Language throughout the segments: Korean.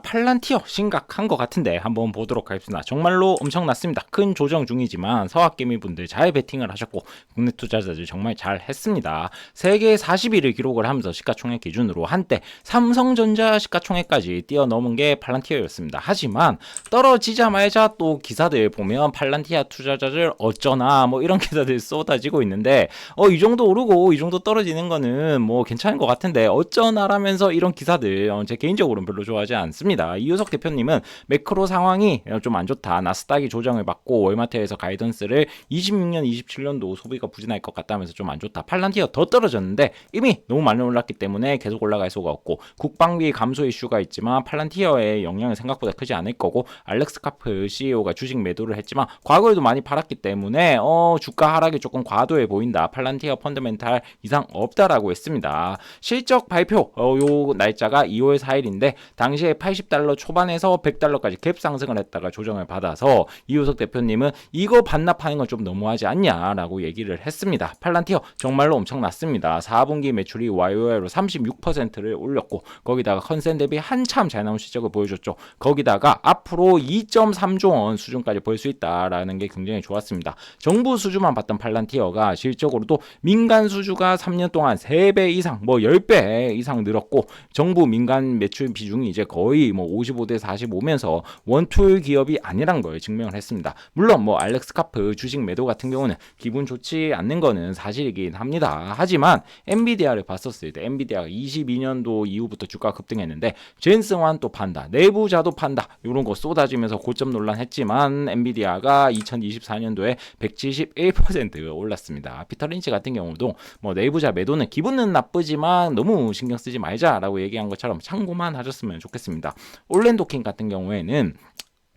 팔란티어 심각한 것 같은데 한번 보도록 하겠습니다. 정말로 엄청났습니다. 큰 조정 중이지만 서학개미분들 잘 베팅을 하셨고 국내 투자자들 정말 잘 했습니다. 세계 40위를 기록을 하면서 시가총액 기준으로 한때 삼성전자 시가총액까지 뛰어넘은 게 팔란티어였습니다. 하지만 떨어지자마자 또 기사들 보면 팔란티아 투자자들 어쩌나 뭐 이런 기사들 쏟아지고 있는데 이 정도 오르고 이 정도 떨어지는 거는 뭐 괜찮은 것 같은데 어쩌나라면서 이런 기사들 제 개인적으로는 별로 좋아하지 않습니다. 이효석 대표님은 매크로 상황이 좀 안 좋다. 나스닥이 조정을 받고 월마트에서 가이던스를 26년, 27년도 소비가 부진할 것 같다면서 좀 안 좋다. 팔란티어 더 떨어졌는데 이미 너무 많이 올랐기 때문에 계속 올라갈 수가 없고 국방비 감소 이슈가 있지만 팔란티어의 영향은 생각보다 크지 않을 거고 알렉스 카프 CEO가 주식 매도를 했지만 과거에도 많이 팔았기 때문에 주가 하락이 조금 과도해 보인다. 팔란티어 펀더멘탈 이상 없다라고 했습니다. 실적 발표 요 날짜가 2월 4일인데 당시에 80달러 초반에서 100달러까지 갭 상승을 했다가 조정을 받아서 이효석 대표님은 이거 반납하는 건 좀 너무하지 않냐라고 얘기를 했습니다. 팔란티어 정말로 엄청났습니다. 4분기 매출이 YOY로 36%를 올렸고 거기다가 컨센 대비 한참 잘 나온 실적을 보여줬죠. 거기다가 앞으로 2.3조 원 수준까지 벌 수 있다라는 게 굉장히 좋았습니다. 정부 수주만 봤던 팔란티어가 실적으로도 민간 수주가 3년 동안 3배 이상 뭐 10배 이상 늘었고 정부 민간 매출 비중이 이제 거의 뭐 55대 45면서 원툴 기업이 아니란 걸 증명을 했습니다. 물론 뭐 알렉스 카프 주식 매도 같은 경우는 기분 좋지 않는 거는 사실이긴 합니다. 하지만 엔비디아를 봤었을 때 엔비디아가 22년도 이후부터 주가가 급등했는데 젠슨환 또 판다, 내부자도 판다 이런 거 쏟아지면서 고점 논란했지만 엔비디아가 2024년도에 171% 올랐습니다. 피터 린치 같은 경우도 뭐 내부자 매도는 기분은 나쁘지만 너무 신경 쓰지 말자라고 얘기한 것처럼 참고만 하셨으면 좋겠습니다. 올랜도킹 같은 경우에는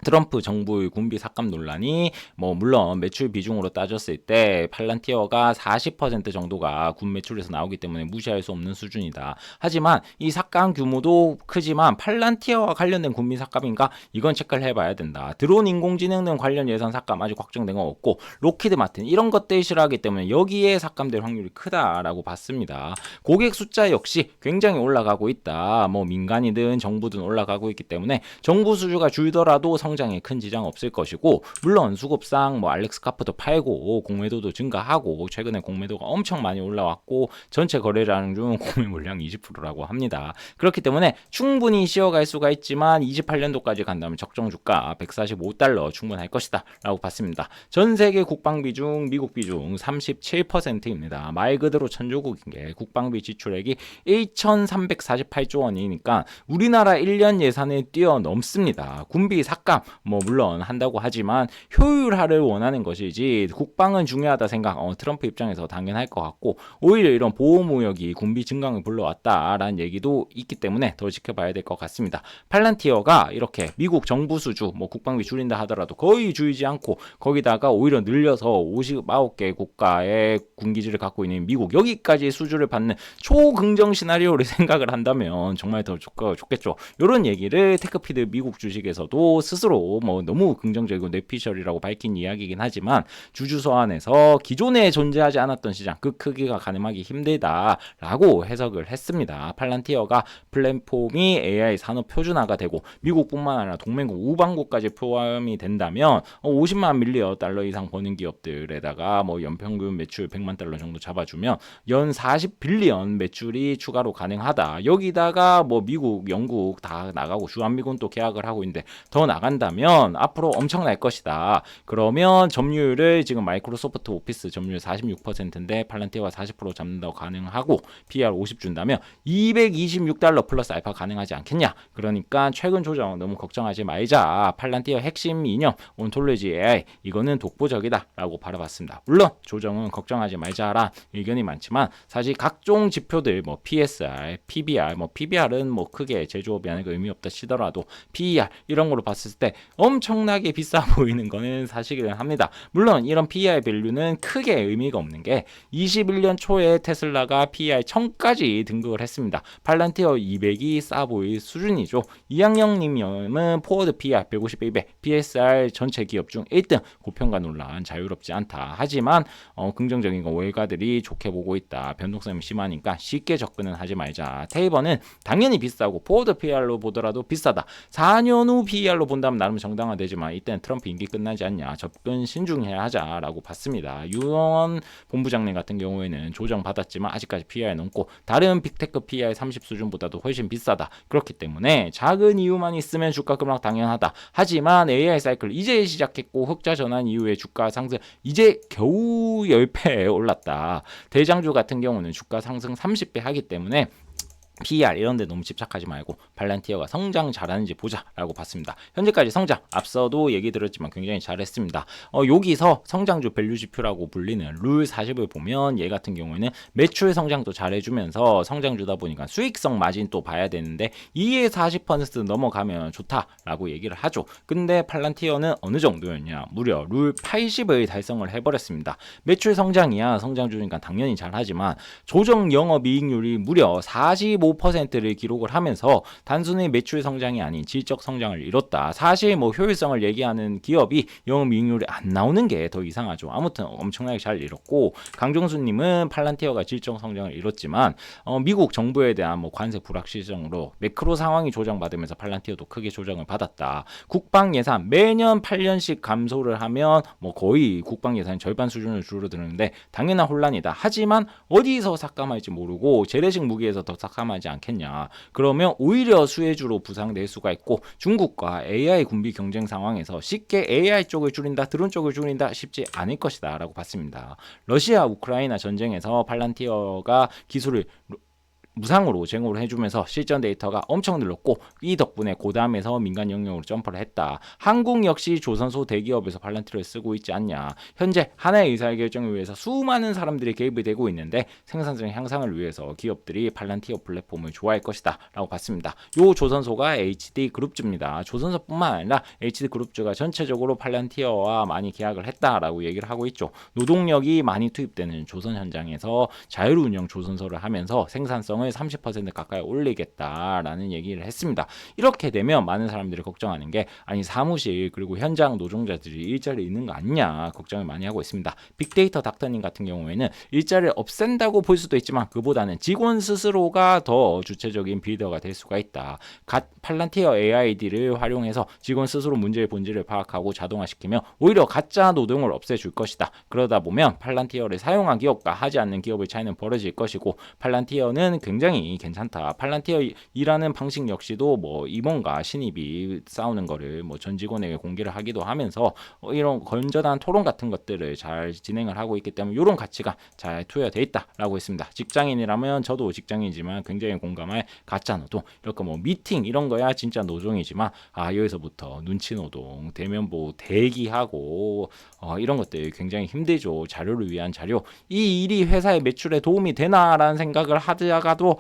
트럼프 정부의 군비 삭감 논란이 뭐 물론 매출 비중으로 따졌을 때 팔란티어가 40% 정도가 군 매출에서 나오기 때문에 무시할 수 없는 수준이다. 하지만 이 삭감 규모도 크지만 팔란티어와 관련된 군비 삭감인가? 이건 체크를 해봐야 된다. 드론 인공지능 등 관련 예산 삭감 아직 확정된 건 없고 로키드 마틴 이런 것들 싫어하기 때문에 여기에 삭감될 확률이 크다라고 봤습니다. 고객 숫자 역시 굉장히 올라가고 있다. 뭐 민간이든 정부든 올라가고 있기 때문에 정부 수주가 줄더라도 성장에 큰 지장 없을 것이고 물론 수급상 뭐 알렉스 카프도 팔고 공매도도 증가하고 최근에 공매도가 엄청 많이 올라왔고 전체 거래량 중 공매 물량 20%라고 합니다. 그렇기 때문에 충분히 쉬어갈 수가 있지만 28년도까지 간다면 적정 주가 145달러 충분할 것이다 라고 봤습니다. 전 세계 국방비 중 미국 비중 37%입니다. 말 그대로 천조국인 게 국방비 지출액이 1,348조 원이니까 우리나라 1년 예산을 뛰어넘습니다. 군비 삭감 뭐 물론 한다고 하지만 효율화를 원하는 것이지 국방은 중요하다 생각 트럼프 입장에서 당연할 것 같고 오히려 이런 보호무역이 군비 증강을 불러왔다라는 얘기도 있기 때문에 더 지켜봐야 될 것 같습니다. 팔란티어가 이렇게 미국 정부 수주 뭐 국방비 줄인다 하더라도 거의 줄이지 않고 거기다가 오히려 늘려서 59개 국가의 군기지를 갖고 있는 미국 여기까지 수주를 받는 초긍정 시나리오를 생각을 한다면 정말 더 좋겠죠. 이런 얘기를 테크피드 미국 주식에서도 스스로 뭐 너무 긍정적이고 뇌피셜이라고 밝힌 이야기이긴 하지만 주주 서한에서 기존에 존재하지 않았던 시장 그 크기가 가늠하기 힘들다라고 해석을 했습니다. 팔란티어가 플랫폼이 AI 산업 표준화가 되고 미국뿐만 아니라 동맹국 우방국까지 포함이 된다면 50만 밀리언 달러 이상 버는 기업들에다가 뭐 연평균 매출 100만 달러 정도 잡아주면 연 40빌리언 매출이 추가로 가능하다. 여기다가 뭐 미국, 영국 다 나가고 주한미군 또 계약을 하고 있는데 더 나간다면 앞으로 엄청날 것이다. 그러면 점유율을 지금 마이크로소프트 오피스 점유율 46%인데 팔란티어가 40% 잡는다고 가능하고 PR 50 준다면 226달러 플러스 알파 가능하지 않겠냐. 그러니까 최근 조정 너무 걱정하지 말자. 팔란티어 핵심 이념 온톨로지 AI 이거는 독보적이다 라고 바라봤습니다. 물론 조정은 걱정하지 말자라 의견이 많지만 사실 각종 지표들 뭐 PSR, PBR 뭐 PBR은 뭐 크게 제조업이 아니고 의미 없다 치더라도 PER 이런 걸로 봤을 때 때 엄청나게 비싸 보이는 거는 사실이긴 합니다. 물론 이런 PER 밸류는 크게 의미가 없는 게 21년 초에 테슬라가 PER 1000까지 등극을 했습니다. 팔란티어 200이 싸 보일 수준이죠. 이양영님은 포워드 PER 150배 200, PSR 전체 기업 중 1등, 고평가 논란 자유롭지 않다. 하지만 긍정적인 건 월가들이 좋게 보고 있다. 변동성이 심하니까 쉽게 접근은 하지 말자. 테이버는 당연히 비싸고 포워드 PER로 보더라도 비싸다. 4년 후 PER로 본다면 나름 정당화되지만 이때는 트럼프 임기 끝나지 않냐. 접근 신중해야 하자라고 봤습니다. 유영원 본부장님 같은 경우에는 조정받았지만 아직까지 PER 넘고 다른 빅테크 PER 30 수준보다도 훨씬 비싸다. 그렇기 때문에 작은 이유만 있으면 주가 급락 당연하다. 하지만 AI 사이클 이제 시작했고 흑자 전환 이후에 주가 상승 이제 겨우 10배 올랐다. 대장주 같은 경우는 주가 상승 30배 하기 때문에 PER 이런 데 너무 집착하지 말고 팔란티어가 성장 잘하는지 보자라고 봤습니다. 현재까지 성장 앞서도 얘기 들었지만 굉장히 잘했습니다. 여기서 성장주 밸류 지표라고 불리는 룰 40을 보면 얘 같은 경우에는 매출 성장도 잘해주면서 성장주다 보니까 수익성 마진 또 봐야 되는데 2에 40% 넘어가면 좋다라고 얘기를 하죠. 근데 팔란티어는 어느 정도였냐, 무려 룰 80을 달성을 해버렸습니다. 매출 성장이야 성장주니까 당연히 잘하지만 조정 영업이익률이 무려 45%를 기록을 하면서 단순히 매출 성장이 아닌 질적 성장을 이뤘다. 사실 뭐 효율성을 얘기하는 기업이 영업이익률이 안 나오는 게 더 이상하죠. 아무튼 엄청나게 잘 이뤘고, 강정수님은 팔란티어가 질적 성장을 이뤘지만 미국 정부에 대한 뭐 관세 불확실성으로 매크로 상황이 조정받으면서 팔란티어도 크게 조정을 받았다. 국방 예산 매년 8년씩 감소를 하면 뭐 거의 국방 예산이 절반 수준으로 줄어드는데 당연한 혼란이다. 하지만 어디서 삭감할지 모르고 재래식 무기에서 더 삭감하지 않겠냐. 그러면 오히려 수혜주로 부상될 수가 있고, 중국과 AI 군비 경쟁 상황에서 쉽게 AI 쪽을 줄인다, 드론 쪽을 줄인다 쉽지 않을 것이다 라고 봤습니다. 러시아 우크라이나 전쟁에서 팔란티어가 기술을 무상으로 제공을 해주면서 실전 데이터가 엄청 늘었고, 이 덕분에 고담에서 민간 영역으로 점프를 했다. 한국 역시 조선소 대기업에서 팔란티어를 쓰고 있지 않냐. 현재 하나의 의사결정을 위해서 수많은 사람들이 개입이 되고 있는데 생산성 향상을 위해서 기업들이 팔란티어 플랫폼을 좋아할 것이다 라고 봤습니다. 요 조선소가 HD 그룹주입니다. 조선소뿐만 아니라 HD 그룹주가 전체적으로 팔란티어와 많이 계약을 했다라고 얘기를 하고 있죠. 노동력이 많이 투입되는 조선 현장에서 자율운영 조선소를 하면서 생산성을 30% 가까이 올리겠다라는 얘기를 했습니다. 이렇게 되면 많은 사람들이 걱정하는 게, 아니 사무실 그리고 현장 노동자들이 일자리 있는 거 아니냐 걱정을 많이 하고 있습니다. 빅데이터 닥터님 같은 경우에는 일자리를 없앤다고 볼 수도 있지만 그보다는 직원 스스로가 더 주체적인 빌더가 될 수가 있다. 팔란티어 AID를 활용해서 직원 스스로 문제의 본질을 파악하고 자동화시키면 오히려 가짜 노동을 없애줄 것이다. 그러다 보면 팔란티어를 사용한 기업과 하지 않는 기업의 차이는 벌어질 것이고, 팔란티어는 굉장히 괜찮다. 팔란티어 일하는 방식 역시도 뭐 임원과 신입이 싸우는 거를 뭐 전 직원에게 공개를 하기도 하면서 이런 건전한 토론 같은 것들을 잘 진행을 하고 있기 때문에 이런 가치가 잘 투여되어 있다라고 했습니다. 직장인이라면 저도 직장인이지만 굉장히 공감할 가짜 노동, 이렇게 뭐 미팅 이런 거야 진짜 노동이지만 여기서부터 눈치 노동, 대면보 대기하고 이런 것들 굉장히 힘들죠. 자료를 위한 자료. 이 일이 회사의 매출에 도움이 되나라는 생각을 하다가도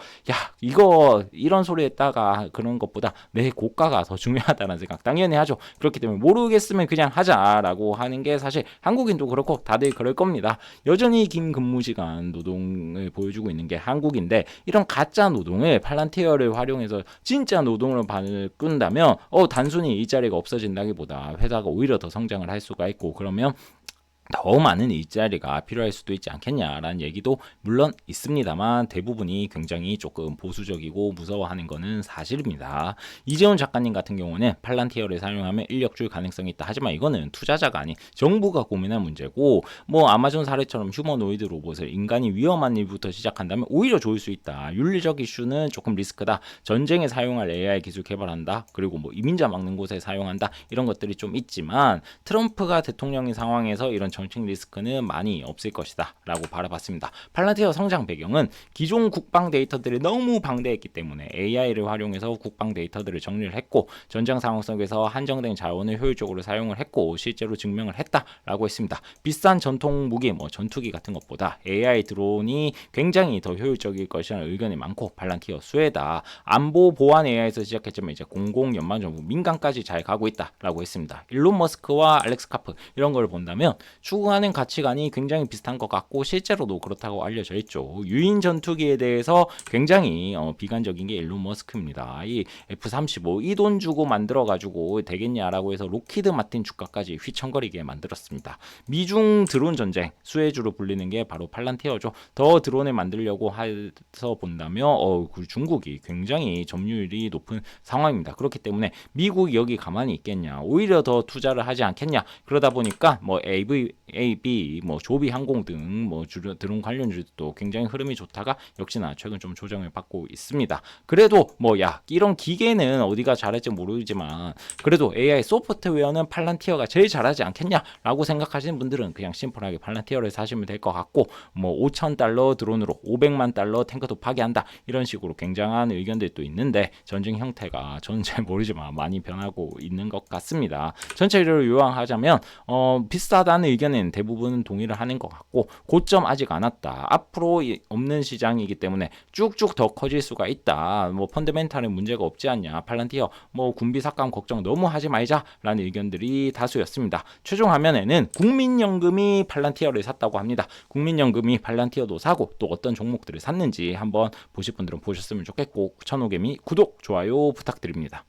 이거 이런 소리 했다가 그런 것보다 내 고가가 더 중요하다는 생각 당연히 하죠. 그렇기 때문에 모르겠으면 그냥 하자라고 하는 게 사실 한국인도 그렇고 다들 그럴 겁니다. 여전히 긴 근무시간 노동을 보여주고 있는 게 한국인데, 이런 가짜 노동을 팔란티어를 활용해서 진짜 노동을 바꾼다면 단순히 일자리가 없어진다기보다 회사가 오히려 더 성장을 할 수가 있고, 그러면 더 많은 일자리가 필요할 수도 있지 않겠냐라는 얘기도 물론 있습니다만 대부분이 굉장히 조금 보수적이고 무서워하는 것은 사실입니다. 이재훈 작가님 같은 경우는 팔란티어를 사용하면 인력 줄 가능성이 있다. 하지만 이거는 투자자가 아닌 정부가 고민한 문제고, 뭐 아마존 사례처럼 휴머노이드 로봇을 인간이 위험한 일부터 시작한다면 오히려 좋을 수 있다. 윤리적 이슈는 조금 리스크다. 전쟁에 사용할 AI 기술 개발한다. 그리고 뭐 이민자 막는 곳에 사용한다. 이런 것들이 좀 있지만 트럼프가 대통령인 상황에서 이런 정책 리스크는 많이 없을 것이다 라고 바라봤습니다. 팔란티어 성장 배경은 기존 국방 데이터들이 너무 방대했기 때문에 AI를 활용해서 국방 데이터들을 정리를 했고 전장 상황 속에서 한정된 자원을 효율적으로 사용을 했고 실제로 증명을 했다라고 했습니다. 비싼 전통 무기, 전투기 같은 것보다 AI 드론이 굉장히 더 효율적일 것이라는 의견이 많고 팔란티어 수혜다. 안보 보안 AI에서 시작했지만 이제 공공 연방 정부 민간까지 잘 가고 있다라고 했습니다. 일론 머스크와 알렉스 카프 이런 걸 본다면 추구하는 가치관이 굉장히 비슷한 것 같고 실제로도 그렇다고 알려져 있죠. 유인 전투기에 대해서 굉장히 비관적인 게 일론 머스크입니다. 이 F-35 이 돈 주고 만들어 가지고 되겠냐라고 해서 로키드 마틴 주가까지 휘청거리게 만들었습니다. 미중 드론 전쟁 수혜주로 불리는 게 바로 팔란티어죠. 더 드론을 만들려고 해서 본다면 중국이 굉장히 점유율이 높은 상황입니다. 그렇기 때문에 미국이 여기 가만히 있겠냐, 오히려 더 투자를 하지 않겠냐. 그러다 보니까 AB, 조비 항공 등 드론 관련주도 굉장히 흐름이 좋다가 역시나 최근 좀 조정을 받고 있습니다. 그래도 이런 기계는 어디가 잘할지 모르지만 그래도 AI 소프트웨어는 팔란티어가 제일 잘하지 않겠냐라고 생각하시는 분들은 그냥 심플하게 팔란티어를 사시면 될 것 같고 5,000달러 드론으로 500만 달러 탱크도 파괴한다 이런 식으로 굉장한 의견들도 있는데 전쟁 형태가 저는 잘 모르지만 많이 변하고 있는 것 같습니다. 전체를 요약하자면 비싸다는 의견은 대부분 동의를 하는 것 같고 고점 아직 안 왔다. 앞으로 없는 시장이기 때문에 쭉쭉 더 커질 수가 있다. 펀더멘탈은 문제가 없지 않냐. 팔란티어 군비 삭감 걱정 너무 하지 말자라는 의견들이 다수였습니다. 최종 화면에는 국민연금이 팔란티어를 샀다고 합니다. 국민연금이 팔란티어도 사고 또 어떤 종목들을 샀는지 한번 보실 분들은 보셨으면 좋겠고 천호개미 구독, 좋아요 부탁드립니다.